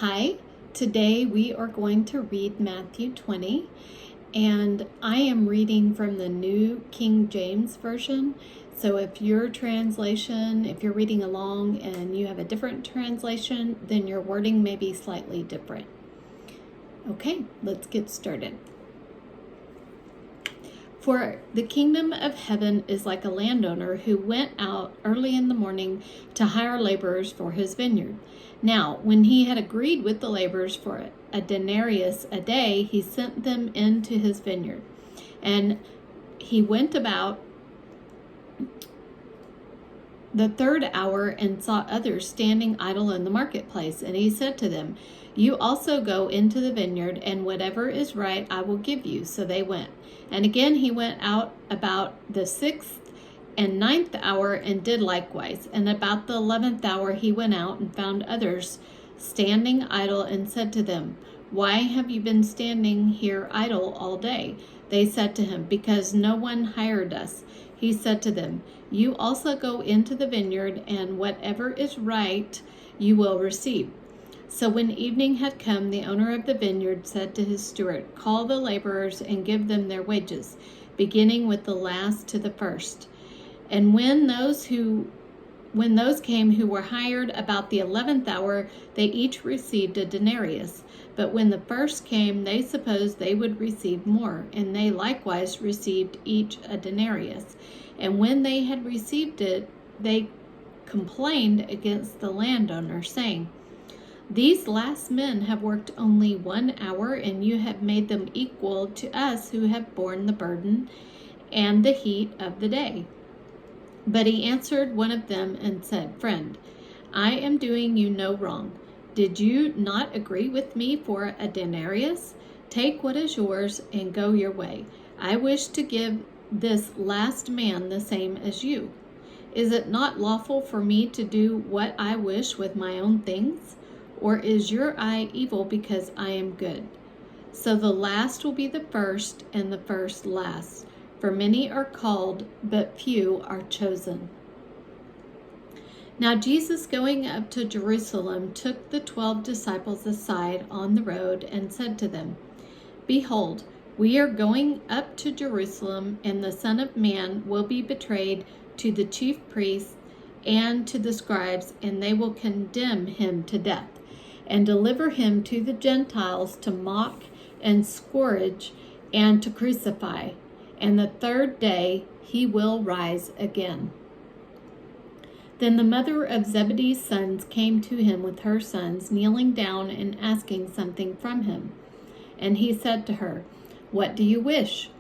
Hi, today we are going to read Matthew 20, and I am reading from the New King James Version. So if your translation, if you're reading along and you have a different translation, then your wording may be slightly different. Okay, let's get started. For the kingdom of heaven is like a landowner who went out early in the morning to hire laborers for his vineyard. Now, when he had agreed with the laborers for a denarius a day, he sent them into his vineyard. And he went about the third hour and saw others standing idle in the marketplace. And he said to them, "You also go into the vineyard, and whatever is right I will give you." So they went. And again he went out about the 6th and 9th hour and did likewise. And about the 11th hour he went out and found others standing idle and said to them, "Why have you been standing here idle all day?" They said to him, "Because no one hired us." He said to them, "You also go into the vineyard, and whatever is right you will receive." So when evening had come, the owner of the vineyard said to his steward, "Call the laborers and give them their wages, beginning with the last to the first." And when those came who were hired about the 11th hour, they each received a denarius. But when the first came, they supposed they would receive more, and they likewise received each a denarius. And when they had received it, they complained against the landowner, saying, "These last men have worked only 1 hour, and you have made them equal to us who have borne the burden and the heat of the day." But he answered one of them and said, "Friend, I am doing you no wrong. Did you not agree with me for a denarius? Take what is yours and go your way. I wish to give this last man the same as you. Is it not lawful for me to do what I wish with my own things? Or is your eye evil because I am good? So the last will be the first, and the first last. For many are called, but few are chosen." Now Jesus, going up to Jerusalem, took the 12 disciples aside on the road and said to them, "Behold, we are going up to Jerusalem, and the Son of Man will be betrayed to the chief priests and to the scribes, and they will condemn him to death, and deliver him to the Gentiles to mock and scourge and to crucify. And the third day he will rise again." Then the mother of Zebedee's sons came to him with her sons, kneeling down and asking something from him. And he said to her, "What do you wish?"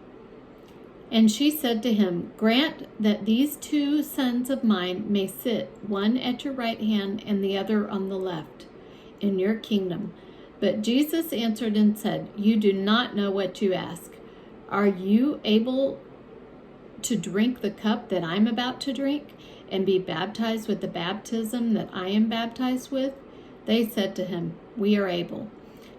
And she said to him, "Grant that these 2 sons of mine may sit, one at your right hand and the other on the left, in your kingdom." But Jesus answered and said, "You do not know what you ask. Are you able to drink the cup that I'm about to drink, and be baptized with the baptism that I am baptized with?" They said to him, "We are able."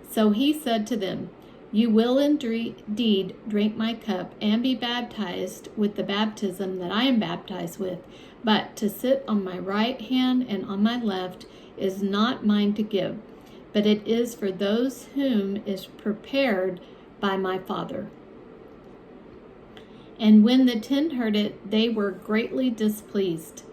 So he said to them, "You will indeed drink my cup and be baptized with the baptism that I am baptized with, but to sit on my right hand and on my left is not mine to give, but it is for those whom is prepared by my Father." And when the 10 heard it, they were greatly displeased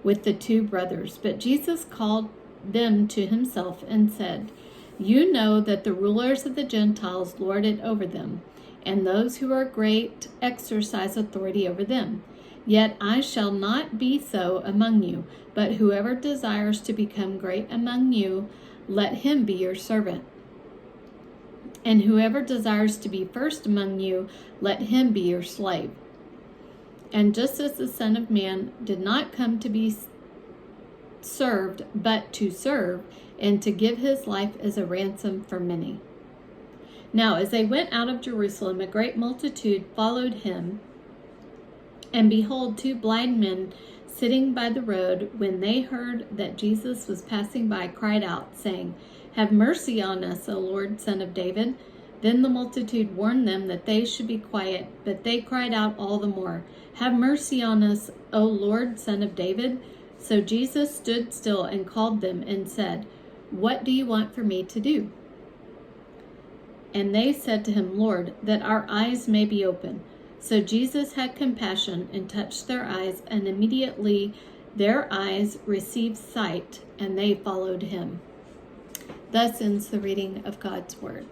with the 2 brothers. But Jesus called them to himself and said, "You know that the rulers of the Gentiles lord it over them, and those who are great exercise authority over them. Yet I shall not be so among you, but whoever desires to become great among you, let him be your servant. And whoever desires to be first among you, let him be your slave. And just as the Son of Man did not come to be served, but to serve, and to give his life as a ransom for many." Now as they went out of Jerusalem, a great multitude followed him. And behold, 2 blind men sitting by the road, when they heard that Jesus was passing by, cried out, saying, "Have mercy on us, O Lord, Son of David." Then the multitude warned them that they should be quiet, but they cried out all the more, "Have mercy on us, O Lord, Son of David." So Jesus stood still and called them and said, What do you want for me to do?" And they said to him, "Lord, that our eyes may be open." So Jesus had compassion and touched their eyes, and immediately their eyes received sight, and they followed him. Thus ends the reading of God's word.